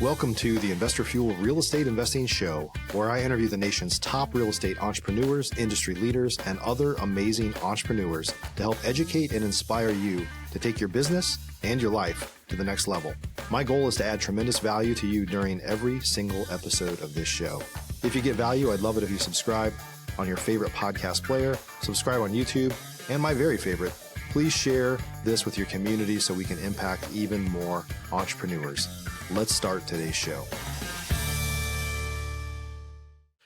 Welcome to the Investor Fuel Real Estate Investing Show, where I interview the nation's top real estate entrepreneurs, industry leaders, and other amazing entrepreneurs to help educate and inspire you to take your business and your life to the next level. My goal is to add tremendous value to you during every single episode of this show. If you get value, I'd love it if you subscribe on your favorite podcast player, subscribe on YouTube, and my very favorite, please share this with your community so we can impact even more entrepreneurs. Let's start today's show.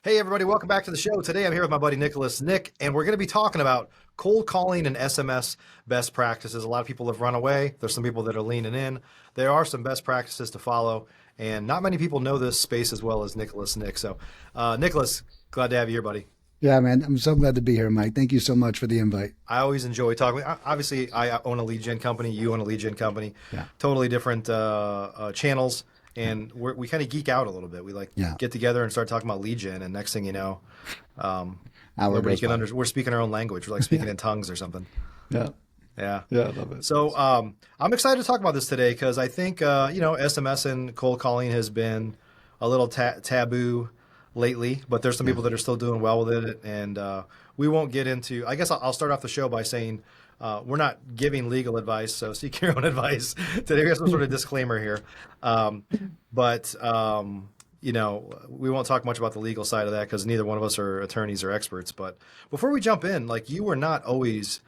Hey everybody, welcome back to the show. Today I'm here with my buddy Nicholas Nick, and we're going to be talking about cold calling and SMS best practices. A lot of people have run away. There's some people that are leaning in. There are some best practices to follow, and not many people know this space as well as Nicholas Nick. So Nicholas, glad to have you here, buddy. Yeah, man. I'm so glad to be here, Mike. Thank you so much for the invite. I always enjoy talking. Obviously, I own a lead gen company. You own a lead gen company. Yeah. Totally different channels. And we kind of geek out a little bit. We get together and start talking about lead gen. And next thing you know, nobody can we're speaking our own language. We're like speaking in tongues or something. Yeah. Yeah. Yeah, I love it. So I'm excited to talk about this today because I think, SMS and cold calling has been a little taboo lately, but there's some people that are still doing well with it. And we won't get into, I guess I'll start off the show by saying we're not giving legal advice, so seek your own advice. Today we have some sort of disclaimer here. But we won't talk much about the legal side of that because neither one of us are attorneys or experts. But before we jump in, you were not always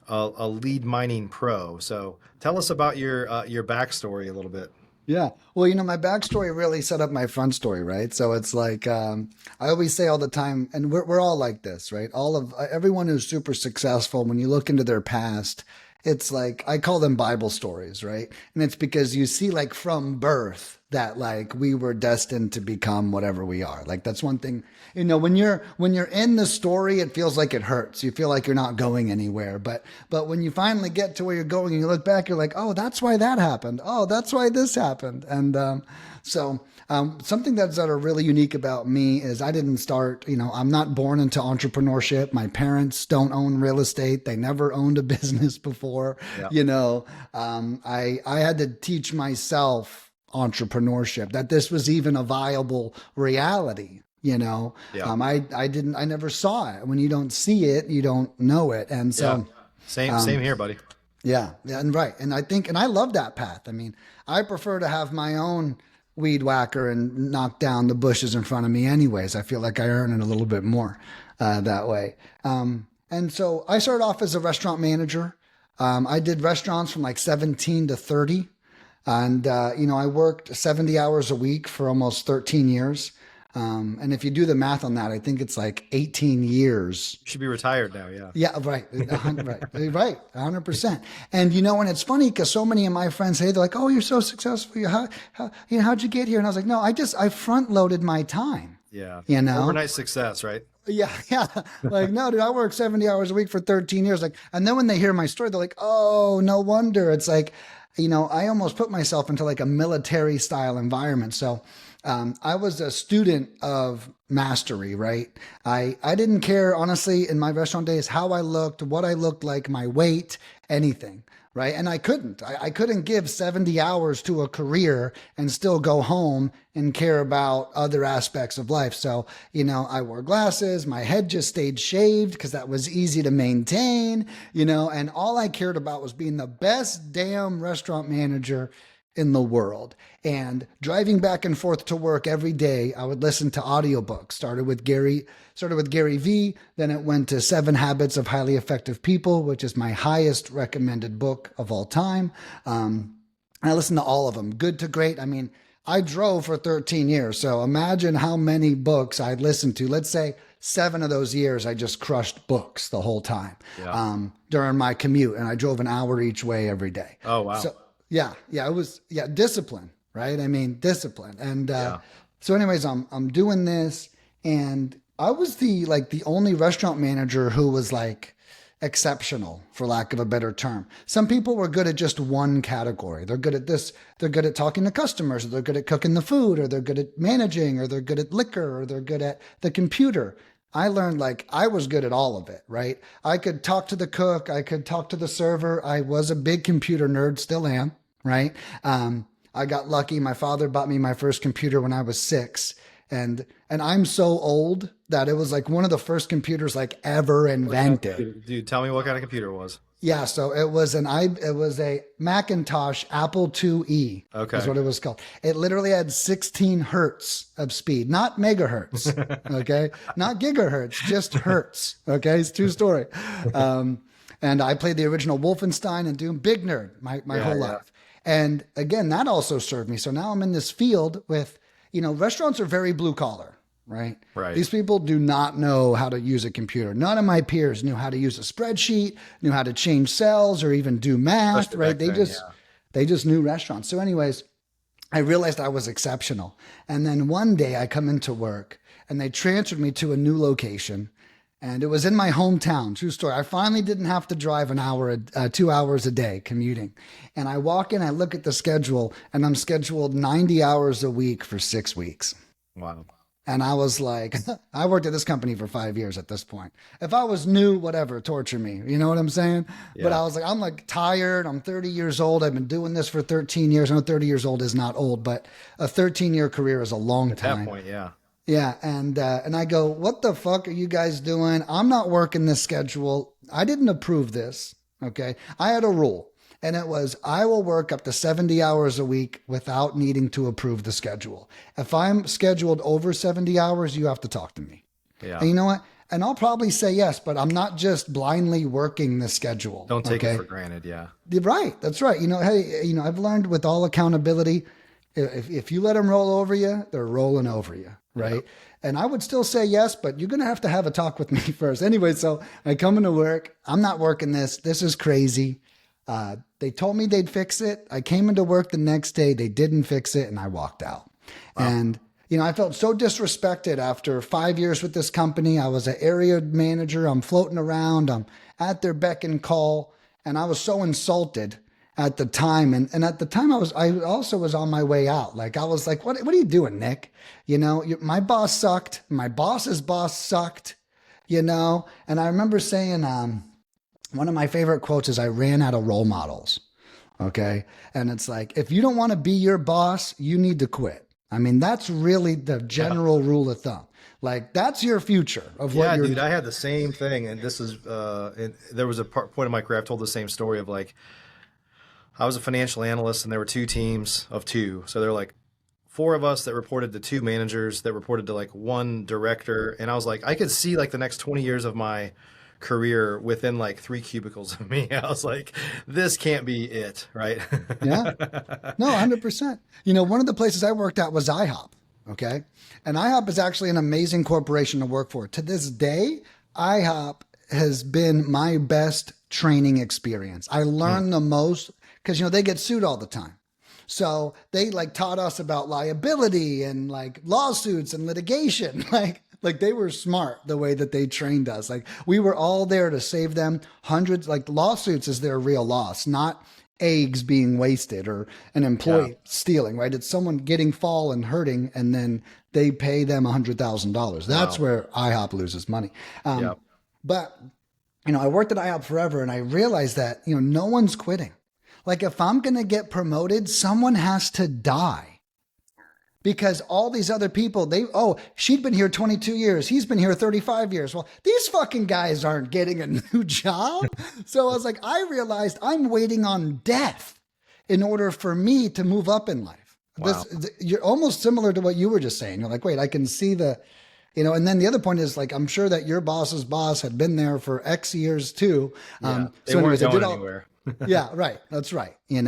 a lead mining pro. So tell us about your backstory a little bit. Yeah. Well, my backstory really set up my front story, right? So it's like, I always say all the time, and we're all like this, right? Everyone who's super successful, when you look into their past, it's like, I call them Bible stories, right? And it's because you see from birth that we were destined to become whatever we are. That's one thing, when you're in the story, it feels like it hurts. You feel like you're not going anywhere. But when you finally get to where you're going and you look back, you're like, oh, that's why that happened. Oh, that's why this happened. And something that's really unique about me is I didn't start, I'm not born into entrepreneurship. My parents don't own real estate. They never owned a business before. Yeah. I had to teach myself entrepreneurship, that this was even a viable reality. Yeah. I never saw it. When you don't see it, you don't know it. And so same here, buddy. Yeah. And right. And I love that path. I prefer to have my own weed whacker and knock down the bushes in front of me anyways. I feel like I earn it a little bit more that way. And so I started off as a restaurant manager. I did restaurants from 17 to 30. And, I worked 70 hours a week for almost 13 years. And if you do the math on that, I think it's 18 years. You should be retired now. Yeah. Yeah. Right. Right. 100%. And, and it's funny because so many of my friends say, they're like, oh, you're so successful. How'd you get here? And I was like, no, I front loaded my time. Yeah. Overnight success, right? Yeah. Yeah. No, dude, I worked 70 hours a week for 13 years. And then when they hear my story, they're like, oh, no wonder. It's I almost put myself into a military style environment. So I was a student of mastery, right? I didn't care, honestly, in my restaurant days, how I looked, what I looked like, my weight, anything, right? And I couldn't give 70 hours to a career and still go home and care about other aspects of life. So, I wore glasses, my head just stayed shaved because that was easy to maintain, and all I cared about was being the best damn restaurant manager in the world. And driving back and forth to work every day, I would listen to audiobooks. Started with Gary V, then it went to 7 Habits of Highly Effective People, which is my highest recommended book of all time. I listened to all of them, good to great. I drove for 13 years. So imagine how many books I'd listened to. Let's say 7 of those years, I just crushed books the whole time during my commute. And I drove an hour each way every day. Oh, wow. So, yeah, it was, discipline, right? Discipline. And so anyways, I'm doing this, and I was the only restaurant manager who was exceptional, for lack of a better term. Some people were good at just one category. They're good at this. They're good at talking to customers, or they're good at cooking the food, or they're good at managing, or they're good at liquor, or they're good at the computer. I learned I was good at all of it, right? I could talk to the cook. I could talk to the server. I was a big computer nerd, still am, right? I got lucky. My father bought me my first computer when I was 6. And I'm so old that it was like one of the first computers like ever invented. Dude, tell me what kind of computer it was. Yeah, so it was a Macintosh Apple IIe. Okay. Is what it was called. It literally had 16 hertz of speed, not megahertz. Okay, not gigahertz, just hertz. Okay, it's true story. And I played the original Wolfenstein and Doom. Big nerd, my whole life. And again, that also served me. So now I'm in this field with, restaurants are very blue collar. Right? Right. These people do not know how to use a computer. None of my peers knew how to use a spreadsheet, knew how to change cells or even do math, right? They just knew restaurants. So anyways, I realized I was exceptional. And then one day I come into work and they transferred me to a new location. And it was in my hometown. True story. I finally didn't have to drive 2 hours a day commuting. And I walk in, I look at the schedule, and I'm scheduled 90 hours a week for 6 weeks. Wow. And I was like, I worked at this company for 5 years at this point. If I was new, whatever, torture me. You know what I'm saying? Yeah. But I was like, I'm like tired. I'm 30 years old. I've been doing this for 13 years. I know 30 years old is not old, but a 13-year career is a long time. At that point, yeah. Yeah. And I go, what the fuck are you guys doing? I'm not working this schedule. I didn't approve this. Okay. I had a rule. And it was, I will work up to 70 hours a week without needing to approve the schedule. If I'm scheduled over 70 hours, you have to talk to me. Yeah. And you know what? And I'll probably say yes, but I'm not just blindly working the schedule. Don't take it for granted. Yeah. Right. That's right. Hey, I've learned with all accountability, if you let them roll over you, they're rolling over you. Right. Yeah. And I would still say yes, but you're going to have a talk with me first. Anyway, so I come into work. I'm not working this. This is crazy. They told me they'd fix it. I came into work the next day. They didn't fix it, and I walked out. Wow. And, I felt so disrespected after 5 years with this company. I was an area manager. I'm floating around. I'm at their beck and call. And I was so insulted at the time. And at the time, I also was on my way out. Like, I was like, what are you doing, Nick? My boss sucked. My boss's boss sucked, And I remember saying, one of my favorite quotes is, I ran out of role models. Okay. And it's like, if you don't want to be your boss, you need to quit. I mean, that's really the general rule of thumb. Like, that's your future of what you're. Yeah, dude, I had the same thing. And this is, there was a point in my career, I've told the same story of like, I was a financial analyst and there were 2 teams of 2. So there were like 4 of us that reported to 2 managers that reported to like 1 director. And I was like, I could see like the next 20 years of my career within like 3 cubicles of me. I was like, this can't be it, right? Yeah. No, 100%. One of the places I worked at was IHOP. Okay. And IHOP is actually an amazing corporation to work for. To this day, IHOP has been my best training experience. I learned the most because, they get sued all the time. So they like taught us about liability and like lawsuits and litigation. Like they were smart the way that they trained us. Like we were all there to save them hundreds, like lawsuits is their real loss, not eggs being wasted or an employee stealing, right? It's someone getting fall and hurting and then they pay them $100,000. That's where IHOP loses money. But, I worked at IHOP forever and I realized that, no one's quitting. Like if I'm going to get promoted, someone has to die. Because all these other people, she'd been here 22 years. He's been here 35 years. Well, these fucking guys aren't getting a new job. So I was like, I realized I'm waiting on death in order for me to move up in life. Wow. You're almost similar to what you were just saying. You're like, wait, I can see and then the other point is like, I'm sure that your boss's boss had been there for X years too. They weren't going anywhere. Yeah, right. That's right. And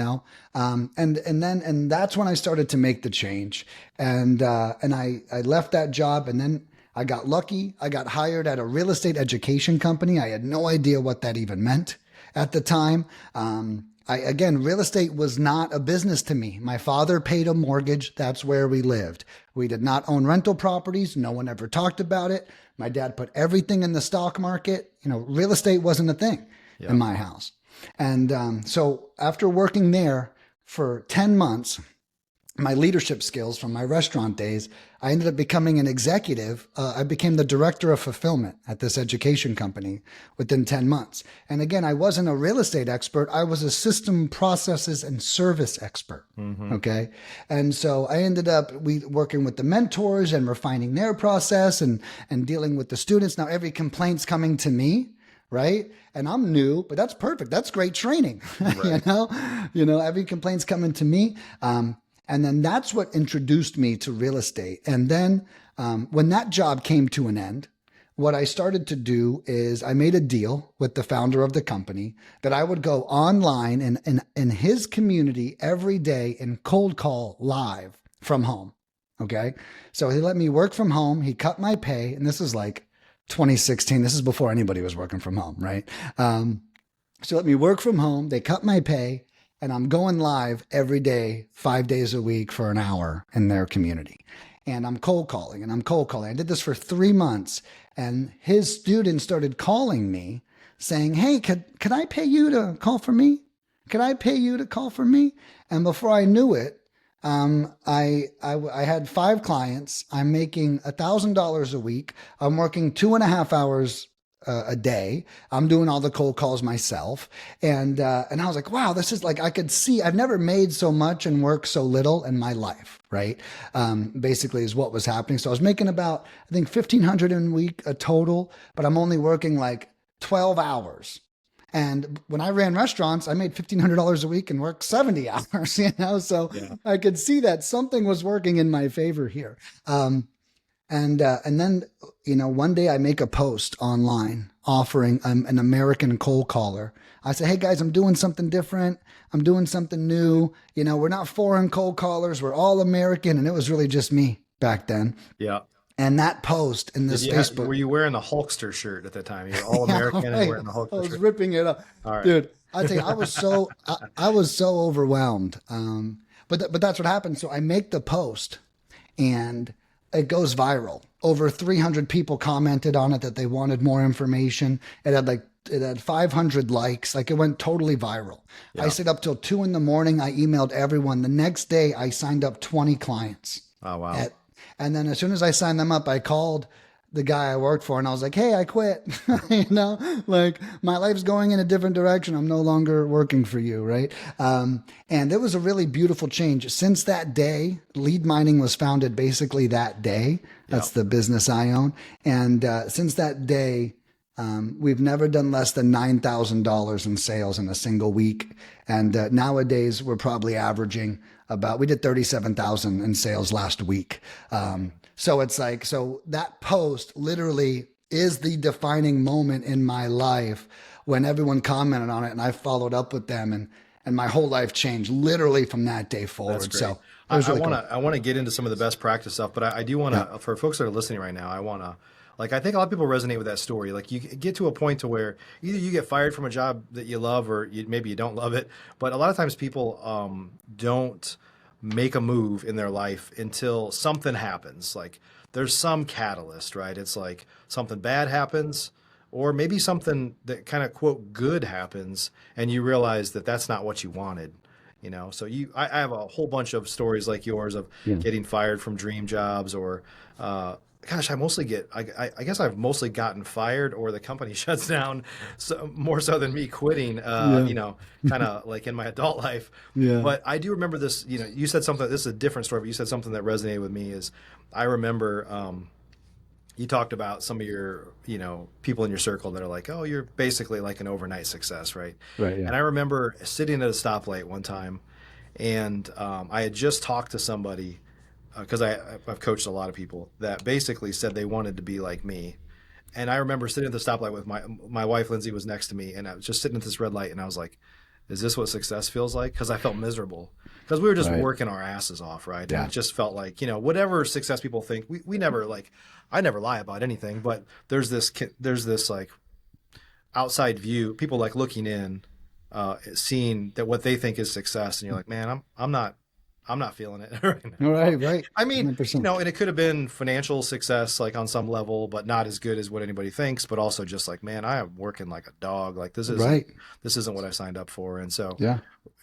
that's when I started to make the change. And I left that job and then I got lucky. I got hired at a real estate education company. I had no idea what that even meant at the time. Real estate was not a business to me. My father paid a mortgage. That's where we lived. We did not own rental properties. No one ever talked about it. My dad put everything in the stock market. Real estate wasn't a thing in my house. And so after working there for 10 months, my leadership skills from my restaurant days, I ended up becoming an executive. I became the director of fulfillment at this education company within 10 months. And again, I wasn't a real estate expert. I was a system processes and service expert. Okay. And so I ended up working with the mentors and refining their process and dealing with the students. Now every complaint's coming to me. Right. And I'm new, but that's perfect. That's great training. Right. Every complaint's coming to me. And then that's what introduced me to real estate. And then when that job came to an end, what I started to do is I made a deal with the founder of the company that I would go online in his community every day and cold call live from home. Okay. So he let me work from home. He cut my pay. And this is like 2016. This is before anybody was working from home. Right. So let me work from home. They cut my pay. And I'm going live every day, 5 days a week for an hour in their community. And I'm cold calling. I did this for 3 months. And his students started calling me saying, hey, could I pay you to call for me? Could I pay you to call for me? And before I knew it, I had 5 clients. I'm making $1,000 a week. I'm working 2.5 hours a day. I'm doing all the cold calls myself. And I was like, wow, this is like, I could see, I've never made so much and worked so little in my life. Right. Basically is what was happening. So I was making about, I think 1,500 a week a total, but I'm only working like 12 hours. And when I ran restaurants, I made $1,500 a week and worked 70 hours, so yeah. I could see that something was working in my favor here. And then, one day I make a post online offering an American cold caller. I say, hey guys, I'm doing something different. I'm doing something new. We're not foreign cold callers. We're all American. And it was really just me back then. Yeah. And that post in this Facebook. Were you wearing the Hulkster shirt at the time? You were all American and wearing the Hulkster shirt. I was ripping it up. All right. Dude, I tell you, I was so overwhelmed. But that's what happened. So I make the post and it goes viral. Over 300 people commented on it that they wanted more information. It had 500 likes. Like it went totally viral. Yeah. I stayed up till 2 a.m. I emailed everyone. The next day I signed up 20 clients. Oh, wow. And then as soon as I signed them up, I called the guy I worked for and I was like, hey, I quit. Like my life's going in a different direction. I'm no longer working for you. Right. And it was a really beautiful change. Since that day, Lead Mining was founded basically that day. That's the business I own. And since that day, we've never done less than $9,000 in sales in a single week. And nowadays we're probably averaging we did 37,000 in sales last week. So it's like, so that post literally is the defining moment in my life when everyone commented on it and I followed up with them and my whole life changed literally from that day forward. That's great. So I want to get into some of the best practice stuff, but I do want to, for folks that are listening right now, I think a lot of people resonate with that story. Like you get to a point to where either you get fired from a job that you love or maybe you don't love it. But a lot of times people don't make a move in their life until something happens. Like there's some catalyst, right? It's like something bad happens or maybe something that kind of quote good happens and you realize that that's not what you wanted. So I have a whole bunch of stories like yours of getting fired from dream jobs or, gosh, I guess I've mostly gotten fired or the company shuts down, so more so than me quitting, kind of like in my adult life. Yeah. But I do remember this, you said something, this is a different story, but you said something that resonated with me is I remember you talked about some of your, people in your circle that are like, oh, you're basically like an overnight success, right? Right. Yeah. And I remember sitting at a stoplight one time and I had just talked to somebody because I've coached a lot of people that basically said they wanted to be like me. And I remember sitting at the stoplight with my wife, Lindsay, was next to me. And I was just sitting at this red light. And I was like, is this what success feels like? Because I felt miserable. Because we were just working our asses off, right? Yeah. And it just felt like, whatever success people think, we never I never lie about anything. But there's this like outside view, people like looking in, seeing that what they think is success. And you're like, man, I'm not feeling it right now. Right. I mean, 100%. And it could have been financial success, like on some level, but not as good as what anybody thinks, but also just like, man, I am working like a dog. Like this isn't what I signed up for. And so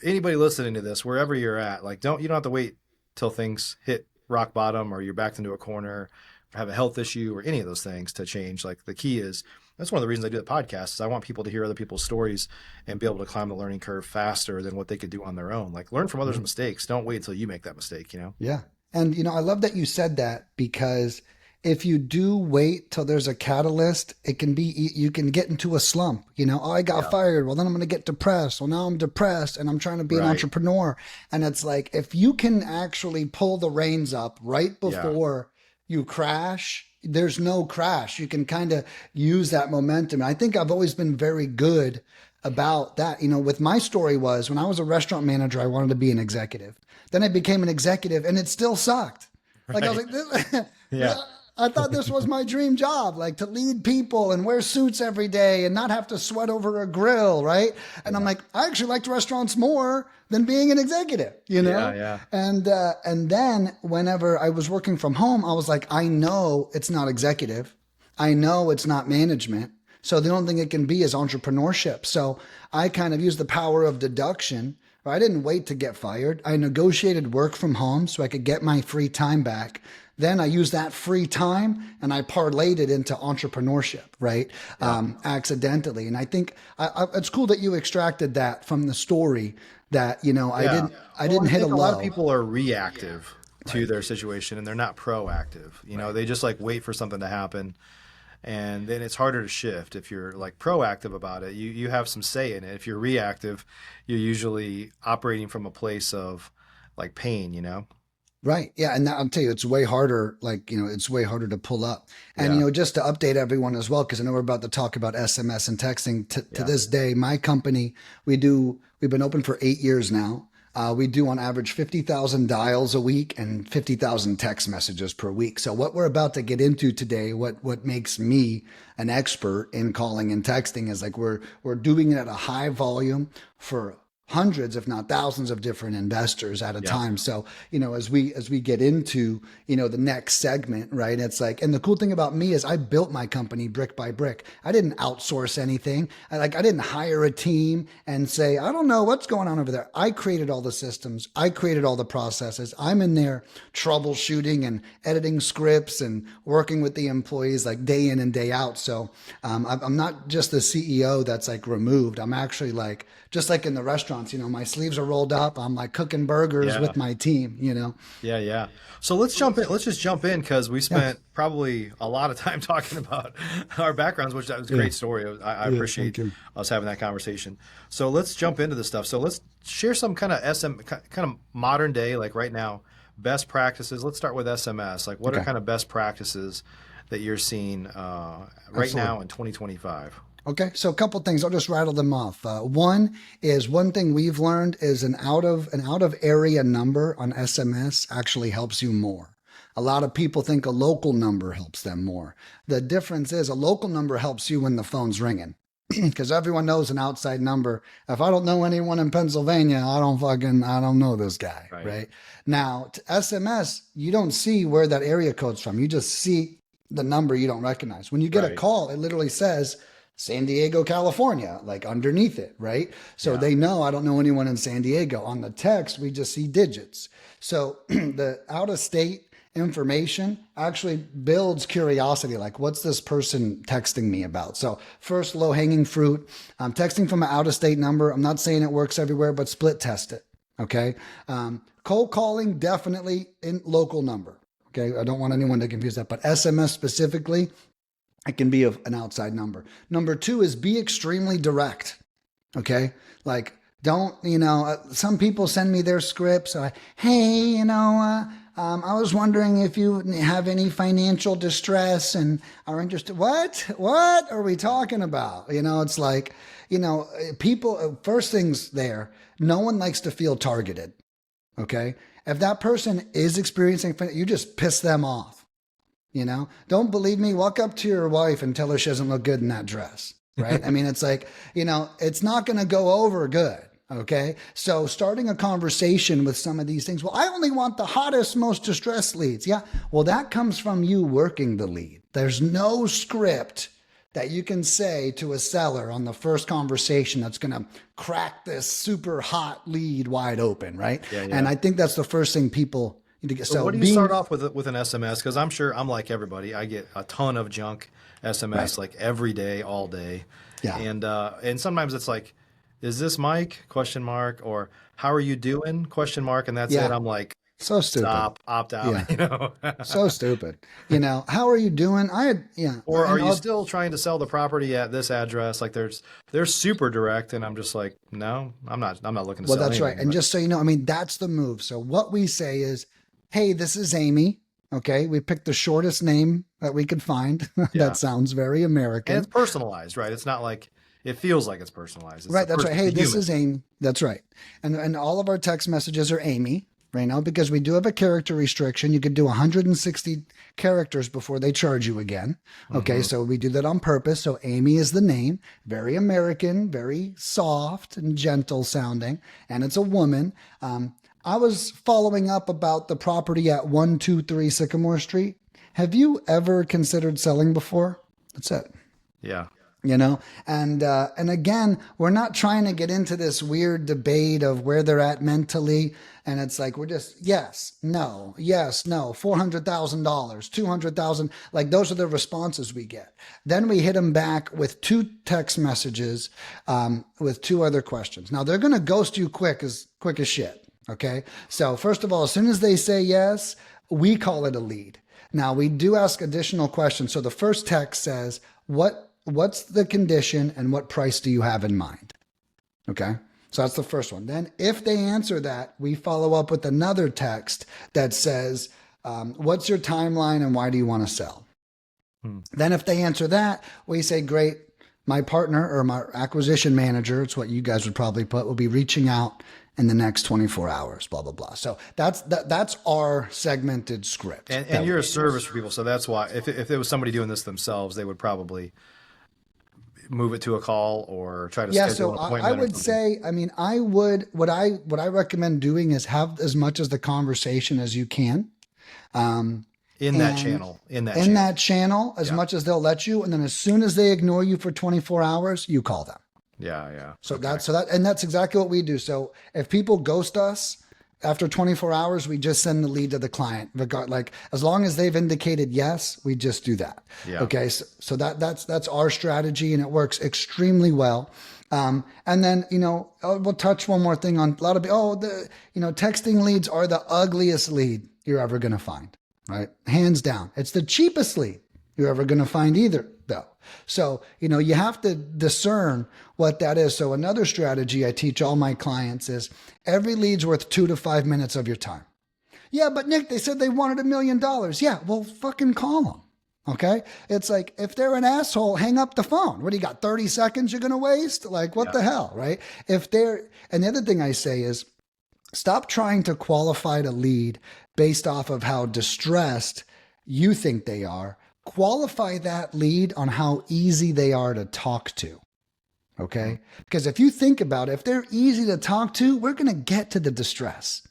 anybody listening to this, wherever you're at, like you don't have to wait till things hit rock bottom or you're backed into a corner, or have a health issue or any of those things to change. Like the key is, that's one of the reasons I do the podcast is I want people to hear other people's stories and be able to climb the learning curve faster than what they could do on their own. Like learn from others' mistakes. Don't wait until you make that mistake, you know? Yeah. And, I love that you said that, because if you do wait till there's a catalyst, you can get into a slump. Oh, I got fired. Well, then I'm going to get depressed. Well, now I'm depressed and I'm trying to be an entrepreneur. And it's like, if you can actually pull the reins up right before you crash, there's no crash. You can kind of use that momentum. I think I've always been very good about that. With my story was when I was a restaurant manager, I wanted to be an executive. Then I became an executive and it still sucked. Like I was like, I thought this was my dream job, like to lead people and wear suits every day and not have to sweat over a grill, right? And I'm like, I actually liked restaurants more than being an executive, Yeah. And then whenever I was working from home, I was like, I know it's not executive. I know it's not management. So the only thing it can be is entrepreneurship. So I kind of used the power of deduction. I didn't wait to get fired. I negotiated work from home so I could get my free time back. Then I used that free time and I parlayed it into entrepreneurship, right? Accidentally. And I think it's cool that you extracted that from the story that, I didn't hit a low. A lot of people are reactive to their situation and they're not proactive. They just like wait for something to happen. And then it's harder to shift. If you're like proactive about it, you have some say in it. If you're reactive, you're usually operating from a place of like pain, Right. Yeah. And I'll tell you, it's way harder, it's way harder to pull up. And, just to update everyone as well, because I know we're about to talk about SMS and texting. To this day, my company, we've been open for 8 years now. We do on average 50,000 dials a week and 50,000 text messages per week. So what we're about to get into today, what makes me an expert in calling and texting is like we're doing it at a high volume for hundreds, if not thousands of different investors at a time. So, as we get into, the next segment, right? It's like, and the cool thing about me is I built my company brick by brick. I didn't outsource anything. I didn't hire a team and say, I don't know what's going on over there. I created all the systems. I created all the processes. I'm in there troubleshooting and editing scripts and working with the employees like day in and day out. So, I'm not just the CEO that's like removed. I'm actually like, just like in the restaurants, my sleeves are rolled up. I'm like cooking burgers with my team, Yeah. So let's jump in. Let's just jump in because we spent probably a lot of time talking about our backgrounds, which that was a great story. I appreciate us having that conversation. So let's jump into this stuff. So let's share some kind of modern day, like right now, best practices. Let's start with SMS. Like what are kind of best practices that you're seeing right now in 2025? Okay, so a couple things. I'll just rattle them off. One thing we've learned is an out of area number on SMS actually helps you more. A lot of people think a local number helps them more. The difference is a local number helps you when the phone's ringing. Because everyone knows an outside number. If I don't know anyone in Pennsylvania, I don't know this guy, right? Now, to SMS, you don't see where that area code's from. You just see the number you don't recognize. When you get a call, it literally says San Diego, California, like underneath it, right? So they know I don't know anyone in San Diego. On the text, we just see digits. So the out-of-state information actually builds curiosity. Like, what's this person texting me about? So first, low-hanging fruit. I'm texting from an out-of-state number. I'm not saying it works everywhere, but split test it, okay? Cold calling, definitely in local number, okay? I don't want anyone to confuse that, but SMS specifically, it can be an outside number. Number two is be extremely direct. Okay. Like don't, some people send me their scripts. Hey, I was wondering if you have any financial distress and are interested. What are we talking about? It's like, people, first things there, no one likes to feel targeted. Okay. If that person is experiencing, you just piss them off. Don't believe me? Walk up to your wife and tell her she doesn't look good in that dress, right? I mean, it's like, it's not going to go over good. Okay. So starting a conversation with some of these things, well, I only want the hottest, most distressed leads. Yeah. Well, that comes from you working the lead. There's no script that you can say to a seller on the first conversation that's going to crack this super hot lead wide open, right? And I think that's the first thing people So what do you start off with an SMS? Because I'm sure I'm like everybody. I get a ton of junk SMS like every day, all day. Yeah. And sometimes it's like, is this Mike? Question mark. Or how are you doing? Question mark. And that's it. I'm like, so stupid. Stop, opt out. Yeah. So stupid. How are you doing? Or are you still trying to sell the property at this address? Like they're super direct, and I'm just like, no, I'm not looking to sell. Well, that's right. And just so you know, that's the move. So what we say is, hey, this is Amy. Okay, we picked the shortest name that we could find. That sounds very American. And it's personalized, right? It's not like it feels like it's personalized. It's right. That's right. Hey, this is Amy. That's right. And all of our text messages are Amy. Right now, because we do have a character restriction. You could do 160 characters before they charge you again. Okay, so we do that on purpose. So Amy is the name, very American, very soft and gentle sounding, and it's a woman. I was following up about the property at 123 Sycamore Street. Have you ever considered selling before? That's it. Yeah. And again, we're not trying to get into this weird debate of where they're at mentally. And it's like, we're just, yes, no, $400,000, 200,000. Like those are the responses we get. Then we hit them back with 2 text messages, with 2 other questions. Now they're going to ghost you quick as shit. Okay. So first of all, as soon as they say yes, we call it a lead. Now we do ask additional questions. So the first text says, what's the condition and what price do you have in mind? Okay. So that's the first one. Then if they answer that, we follow up with another text that says, what's your timeline and why do you want to sell? Then if they answer that, we say, great. My partner or my acquisition manager, it's what you guys would probably put, will be reaching out in the next 24 hours, blah, blah, blah. So that's our segmented script. And you're a service for people. So that's why if it was somebody doing this themselves, they would probably move it to a call or try to schedule an appointment. I would say, what I recommend doing is have as much as the conversation as you can. In that channel, as much as they'll let you. And then as soon as they ignore you for 24 hours, you call them. Yeah. So that's exactly what we do. So if people ghost us after 24 hours, we just send the lead to the client. As long as they've indicated yes, we just do that. Yeah. Okay. So that's our strategy, and it works extremely well. And then, we'll touch one more thing on a lot of, texting leads are the ugliest lead you're ever going to find, right? Hands down. It's the cheapest lead you're ever going to find either, though. So, you have to discern what that is. So another strategy I teach all my clients is every lead's worth 2 to 5 minutes of your time. Yeah, but Nick, they said they wanted $1 million. Yeah, well, fucking call them. Okay. It's like, if they're an asshole, hang up the phone. What do you got? 30 seconds you're going to waste? Like, what the hell? Right. And the other thing I say is stop trying to qualify the lead based off of how distressed you think they are. Qualify that lead on how easy they are to talk to. Okay. Because if you think about it, if they're easy to talk to, we're going to get to the distress,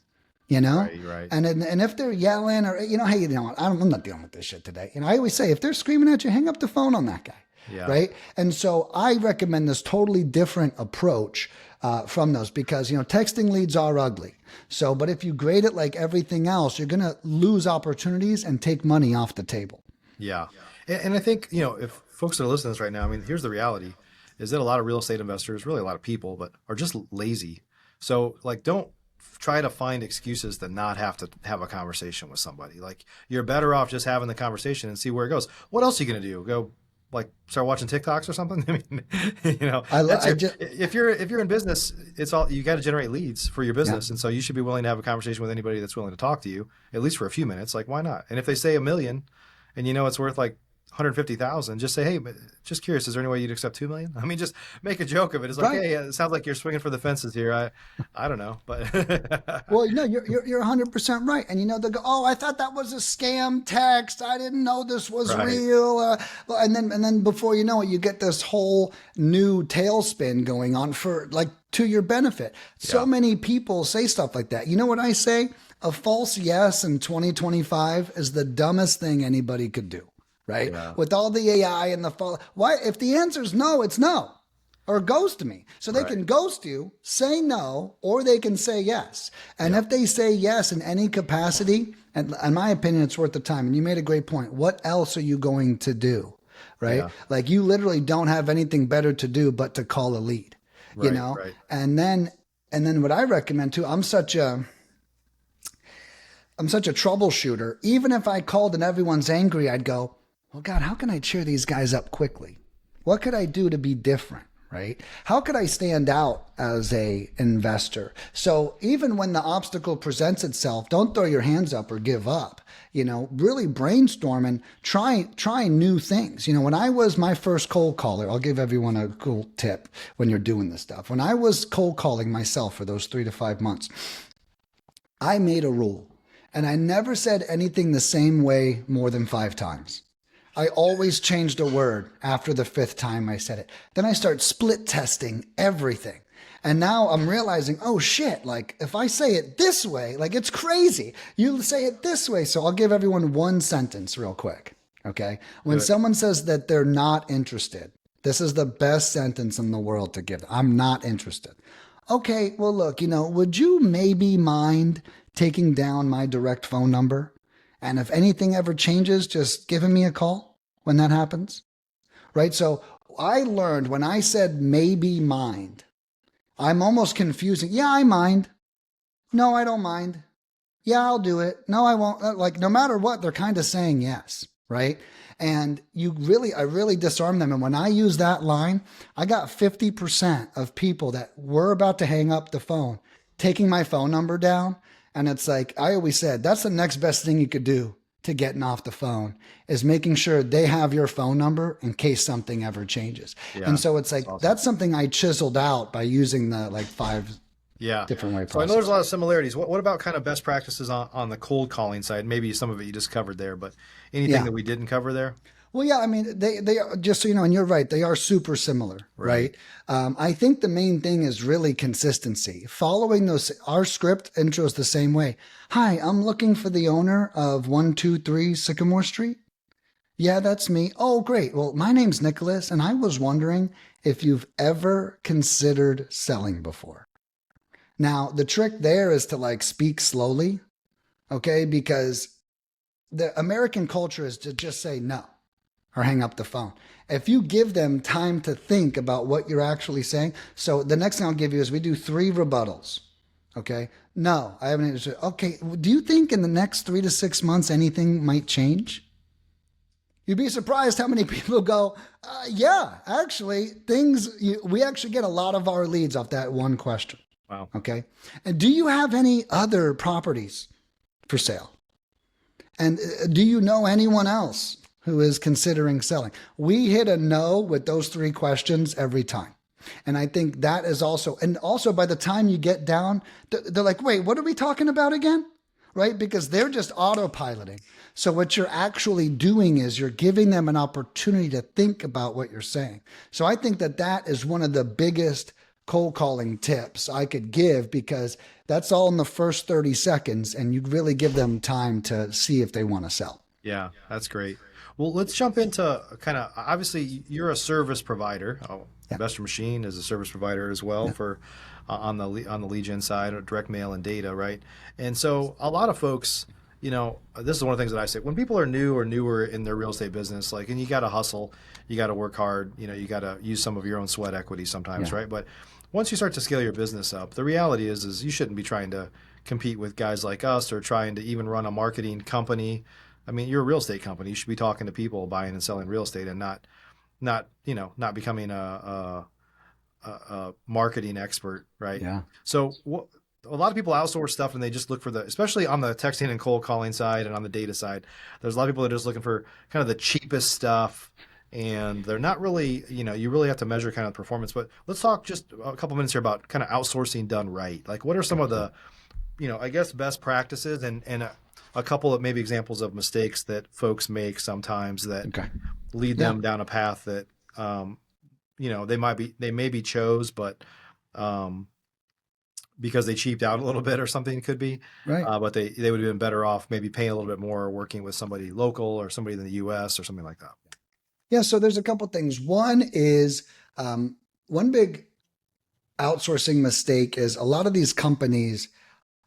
Right. And if they're yelling or, hey, I'm not dealing with this shit today. I always say, if they're screaming at you, hang up the phone on that guy. Yeah. Right. And so I recommend this totally different approach from those because, texting leads are ugly. So, but if you grade it like everything else, you're going to lose opportunities and take money off the table. Yeah. And I think, if folks that are listening to this right now, here's the reality is that a lot of real estate investors, really a lot of people, but are just lazy. So don't try to find excuses to not have to have a conversation with somebody. Like you're better off just having the conversation and see where it goes. What else are you going to do? Go start watching TikToks or something? If you're in business, it's all, you got to generate leads for your business. Yeah. And so you should be willing to have a conversation with anybody that's willing to talk to you, at least for a few minutes. Like, why not? And if they say $1 million and it's worth like 150,000, just say, hey, but just curious, is there any way you'd accept 2 million? Just make a joke of it. It's like, right. Hey, it sounds like you're swinging for the fences here. I don't know, but well, no, you're 100% right. And they'll go, oh, I thought that was a scam text. I didn't know this was real. And then before you know it, you get this whole new tailspin going on to your benefit. So many people say stuff like that. You know what I say? A false yes in 2025 is the dumbest thing anybody could do. Right. Yeah. With all the AI and why, if the answer is no, it's no. or ghost me. So they can ghost you, say no, or they can say yes. And if they say yes in any capacity, and in my opinion, it's worth the time. And you made a great point. What else are you going to do? Right? Yeah. Like you literally don't have anything better to do but to call a lead, you know? Right. And then what I recommend too, I'm such a troubleshooter. Even if I called and everyone's angry, I'd go, well, God, how can I cheer these guys up quickly? What could I do to be different? Right? How could I stand out as a investor? So even when the obstacle presents itself, don't throw your hands up or give up. You know, really brainstorm and try new things. You know, when I was my first cold caller, I'll give everyone a cool tip when you're doing this stuff. When I was cold calling myself for those 3 to 5 months, I made a rule, and I never said anything the same way more than 5 times. I always changed a word after the 5th time I said it. Then I start split testing everything. And now I'm realizing, oh shit, like if I say it this way, like it's crazy. You say it this way. So I'll give everyone one sentence real quick. Okay. When someone says that they're not interested, this is the best sentence in the world to give. I'm not interested. Okay. Well, look, you know, would you maybe mind taking down my direct phone number? And if anything ever changes, just giving me a call when that happens, right? So I learned when I said maybe mind, I'm almost confusing. Yeah, I mind. No, I don't mind. Yeah, I'll do it. No, I won't. Like no matter what, they're kind of saying yes, right? And I really disarm them. And when I use that line, I got 50% of people that were about to hang up the phone, taking my phone number down. And it's like, I always said, that's the next best thing you could do to getting off the phone is making sure they have your phone number in case something ever changes. Yeah, and so it's like, that's something I chiseled out by using the like 5 different way process. So I know there's a lot of similarities. What about kind of best practices on the cold calling side? Maybe some of it you just covered there, but anything that we didn't cover there? Well, yeah, I mean, they are, just so you know, and you're right, they are super similar, right? I think the main thing is really consistency. Following our script intros the same way. Hi, I'm looking for the owner of 123 Sycamore Street. Yeah, that's me. Oh, great. Well, my name's Nicholas, and I was wondering if you've ever considered selling before. Now, the trick there is to like speak slowly, okay? Because the American culture is to just say no or hang up the phone. If you give them time to think about what you're actually saying. So the next thing I'll give you is we do 3 rebuttals. Okay. No, I haven't answered. Okay. Do you think in the next 3 to 6 months, anything might change? You'd be surprised how many people go, yeah, actually we actually get a lot of our leads off that one question. Wow. Okay. And do you have any other properties for sale? And do you know anyone else who is considering selling? We hit a no with those 3 questions every time. And I think that is also by the time you get down, they're like, wait, what are we talking about again? Right? Because they're just autopiloting. So what you're actually doing is you're giving them an opportunity to think about what you're saying. So I think that is one of the biggest cold calling tips I could give, because that's all in the first 30 seconds and you really give them time to see if they want to sell. Yeah, that's great. Well, let's jump into kind of, obviously you're a service provider. Investor Machine is a service provider as well for on the lead gen side, or direct mail and data, right? And so a lot of folks, you know, this is one of the things that I say when people are new or newer in their real estate business, like, and you got to hustle, you got to work hard, you know, you got to use some of your own sweat equity sometimes, right? But once you start to scale your business up, the reality is you shouldn't be trying to compete with guys like us or trying to even run a marketing company. I mean, you're a real estate company. You should be talking to people buying and selling real estate, and not becoming a marketing expert, right? Yeah. So a lot of people outsource stuff and they just look for especially on the texting and cold calling side and on the data side, there's a lot of people that are just looking for kind of the cheapest stuff, and they're not really, you know, you really have to measure kind of performance. But let's talk just a couple minutes here about kind of outsourcing done right. Like, what are some of the, you know, I guess best practices and a couple of maybe examples of mistakes that folks make sometimes that lead them down a path that, you know, they maybe chose, but because they cheaped out a little bit or something could be, right. But they would have been better off maybe paying a little bit more or working with somebody local or somebody in the US or something like that. Yeah. So there's a couple things. One is one big outsourcing mistake is a lot of these companies,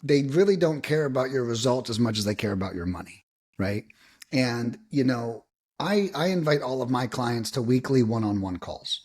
they really don't care about your results as much as they care about your money, right? And, I invite all of my clients to weekly one-on-one calls.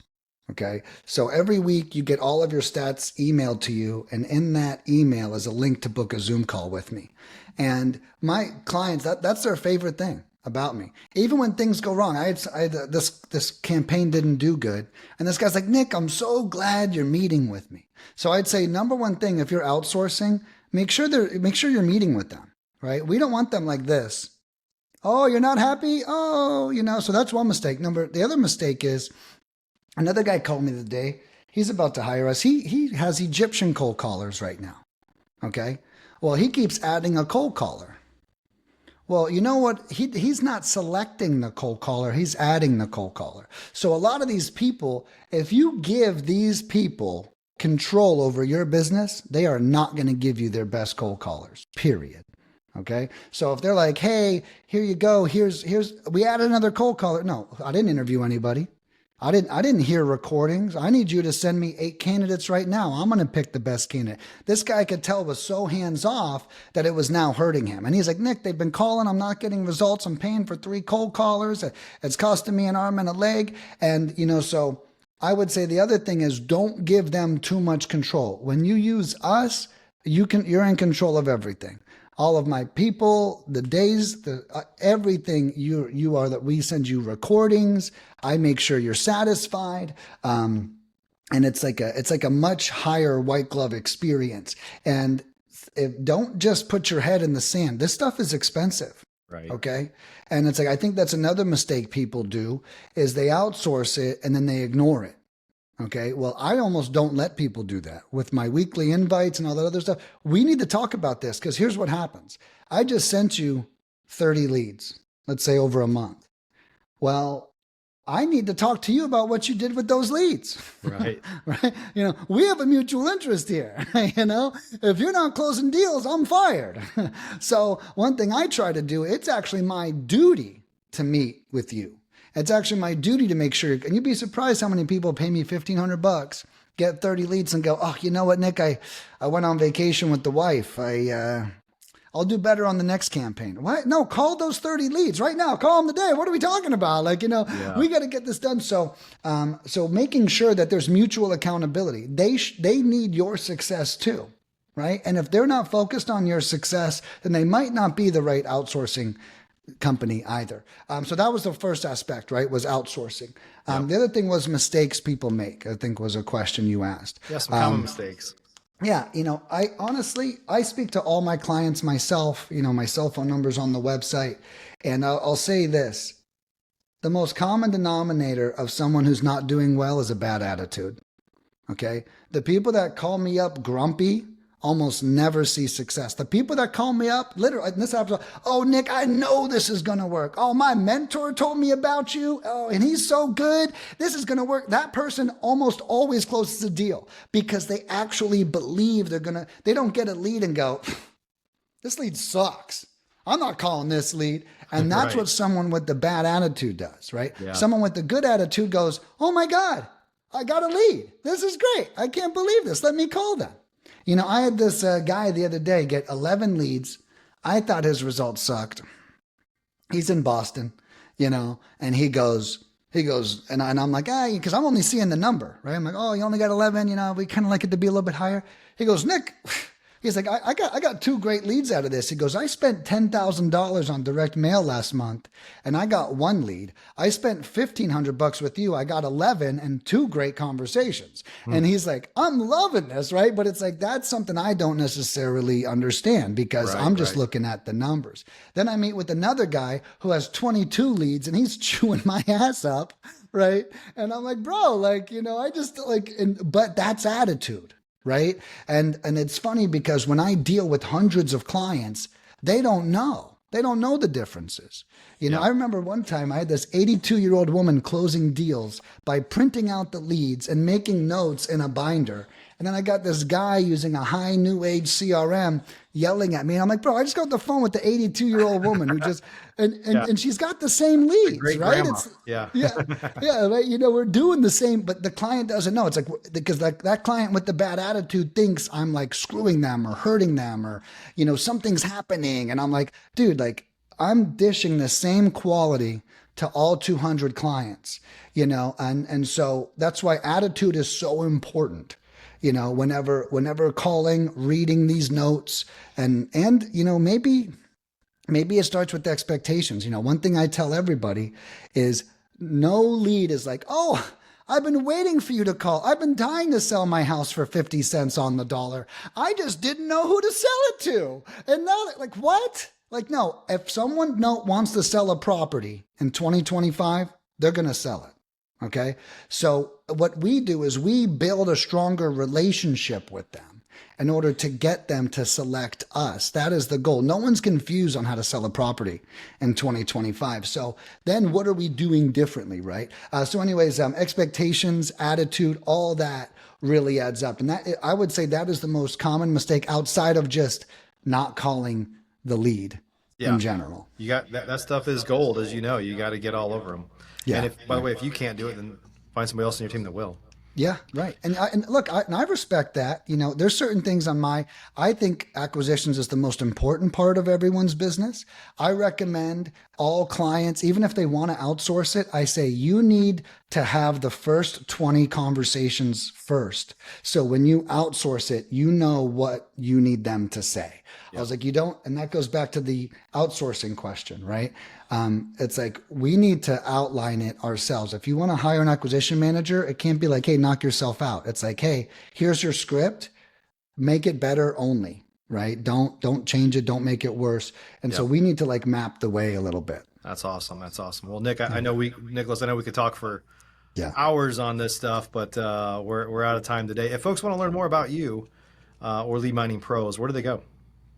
Okay. So every week you get all of your stats emailed to you. And in that email is a link to book a Zoom call with me. And my clients, that's their favorite thing about me. Even when things go wrong, I had this campaign didn't do good. And this guy's like, Nick, I'm so glad you're meeting with me. So I'd say number one thing, if you're outsourcing, make sure you're meeting with them, right? We don't want them like this. Oh, you're not happy? Oh, so that's one mistake. The other mistake is, another guy called me the day. He's about to hire us. He has Egyptian cold callers right now. Okay. Well, he keeps adding a cold caller. Well, you know what? He's not selecting the cold caller. He's adding the cold caller. So a lot of these people, if you give these people control over your business, they are not going to give you their best cold callers, period. Okay. So if they're like, hey, here you go. We added another cold caller. No, I didn't interview anybody. I didn't hear recordings. I need you to send me 8 candidates right now. I'm going to pick the best candidate. This guy could tell was so hands off that it was now hurting him. And he's like, Nick, they've been calling. I'm not getting results. I'm paying for 3 cold callers. It's costing me an arm and a leg. And, so I would say the other thing is don't give them too much control. When you use us, you're in control of everything. All of my people, the days, everything you are, that we send you recordings. I make sure you're satisfied. And it's like a much higher white glove experience. And don't just put your head in the sand. This stuff is expensive. Right. Okay. And it's like, I think that's another mistake people do is they outsource it and then they ignore it. Okay. Well, I almost don't let people do that with my weekly invites and all that other stuff. We need to talk about this because here's what happens. I just sent you 30 leads, let's say over a month. Well, I need to talk to you about what you did with those leads. Right. Right. We have a mutual interest here. If you're not closing deals, I'm fired. So one thing I try to do, it's actually my duty to meet with you. It's actually my duty to make sure, and you'd be surprised how many people pay me $1,500, get 30 leads and go, oh, you know what, Nick, I went on vacation with the wife. I'll do better on the next campaign. What? No, call those 30 leads right now. Call them today. What are we talking about? We got to get this done. So making sure that there's mutual accountability. They need your success too, right? And if they're not focused on your success, then they might not be the right outsourcing company either. So that was the first aspect, right? Was outsourcing. The other thing was mistakes people make, I think was a question you asked. Yeah, some common mistakes. Yeah. I speak to all my clients myself, my cell phone number's on the website. And I'll say this, the most common denominator of someone who's not doing well is a bad attitude. Okay. The people that call me up grumpy almost never see success. The people that call me up, literally, in this episode, oh, Nick, I know this is going to work. Oh, my mentor told me about you. Oh, and he's so good. This is going to work. That person almost always closes a deal because they actually believe they don't get a lead and go, this lead sucks. I'm not calling this lead. And that's right. What someone with the bad attitude does, right? Yeah. Someone with the good attitude goes, oh my God, I got a lead. This is great. I can't believe this. Let me call them. I had this guy the other day get 11 leads. I thought his results sucked. He's in Boston, and he goes, and I'm like, because I'm only seeing the number, right? I'm like, oh, you only got 11, we kind of like it to be a little bit higher. He goes, Nick, he's like, I got 2 great leads out of this. He goes, I spent $10,000 on direct mail last month and I got 1 lead. I spent $1,500 with you. I got 11 and 2 great conversations. And he's like, I'm loving this, right? But it's like, that's something I don't necessarily understand because I'm just looking at the numbers. Then I meet with another guy who has 22 leads and he's chewing my ass up, right? And I'm like, bro, I just but that's attitude. Right. And it's funny because when I deal with hundreds of clients, they don't know the differences. I remember one time I had this 82-year-old woman closing deals by printing out the leads and making notes in a binder. And then I got this guy using a high new age CRM yelling at me. And I'm like, bro, I just got off the phone with the 82-year-old woman who just, and she's got the same leads, Great right? grandma. It's, Yeah. yeah, right. You know, we're doing the same, but the client doesn't know. It's like, because like that client with the bad attitude thinks I'm like screwing them or hurting them or, you know, something's happening. And I'm like, dude, like I'm dishing the same quality to all 200 clients, you know, and so that's why attitude is so important, you know, whenever calling, reading these notes and, you know, maybe it starts with the expectations. You know, one thing I tell everybody is no lead is like, oh, I've been waiting for you to call. I've been dying to sell my house for 50 cents on the dollar. I just didn't know who to sell it to. And now, like, what? Like, no, if someone wants to sell a property in 2025, they're going to sell it. Okay. So what we do is we build a stronger relationship with them in order to get them to select us. That is the goal. No one's confused on how to sell a property in 2025. So then what are we doing differently, right? So anyways, expectations, attitude, all that really adds up. And that, I would say that is the most common mistake outside of just not calling the lead in general. You got that stuff is gold, as you know. You got to get all over them. Yeah. And by the way, if you can't do it, then find somebody else in your team that will. Yeah, right. And look, I respect that. You know, there's certain things I think acquisitions is the most important part of everyone's business. I recommend all clients, even if they want to outsource it, I say you need to have the first 20 conversations first. So when you outsource it, you know what you need them to say. I was like, you don't, and that goes back to the outsourcing question, right? It's like, we need to outline it ourselves. If you want to hire an acquisition manager, it can't be like, hey, knock yourself out. It's like, hey, here's your script, make it better only, right? Don't change it. Don't make it worse. And so we need to like map the way a little bit. That's awesome. That's awesome. Well, Nick, I know Nicholas, I know we could talk for hours on this stuff, but we're out of time today. If folks want to learn more about you or Lead Mining Pros, where do they go?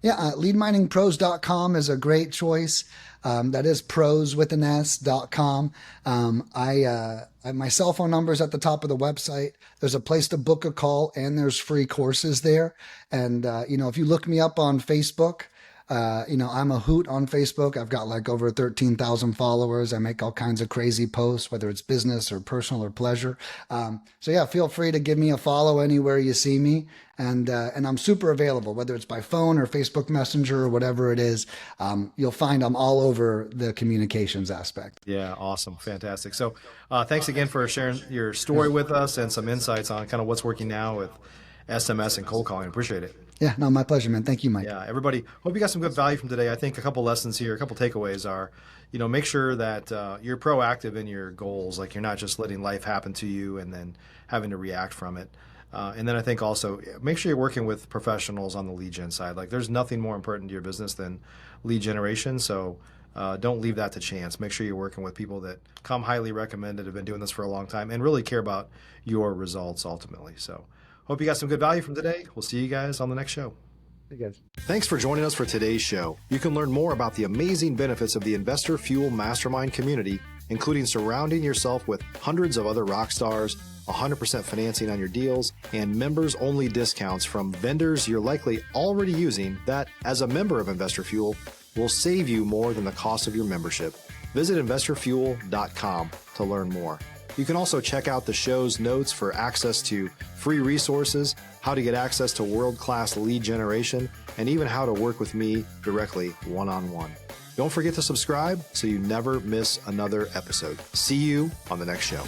Yeah, leadminingpros.com is a great choice. That is pros with an S.com. My cell phone number is at the top of the website. There's a place to book a call and there's free courses there. And, you know, if you look me up on Facebook, you know, I'm a hoot on Facebook. I've got like over 13,000 followers. I make all kinds of crazy posts, whether it's business or personal or pleasure. So yeah, feel free to give me a follow anywhere you see me. And I'm super available, whether it's by phone or Facebook Messenger or whatever it is. You'll find I'm all over the communications aspect. Yeah, awesome. Fantastic. So thanks again for sharing your story with us and some insights on kind of what's working now with SMS and cold calling. Appreciate it. Yeah, no, my pleasure, man. Thank you, Mike. Yeah, everybody, hope you got some good value from today. I think a couple lessons here, a couple takeaways are, you know, make sure that you're proactive in your goals. Like you're not just letting life happen to you and then having to react from it. And then I think also make sure you're working with professionals on the lead gen side. Like there's nothing more important to your business than lead generation. So don't leave that to chance. Make sure you're working with people that come highly recommended, have been doing this for a long time, and really care about your results ultimately. So hope you got some good value from today. We'll see you guys on the next show. Hey, guys. Thanks for joining us for today's show. You can learn more about the amazing benefits of the Investor Fuel Mastermind community, including surrounding yourself with hundreds of other rock stars, 100% financing on your deals, and members-only discounts from vendors you're likely already using that, as a member of Investor Fuel, will save you more than the cost of your membership. Visit investorfuel.com to learn more. You can also check out the show's notes for access to free resources, how to get access to world-class lead generation, and even how to work with me directly one-on-one. Don't forget to subscribe so you never miss another episode. See you on the next show.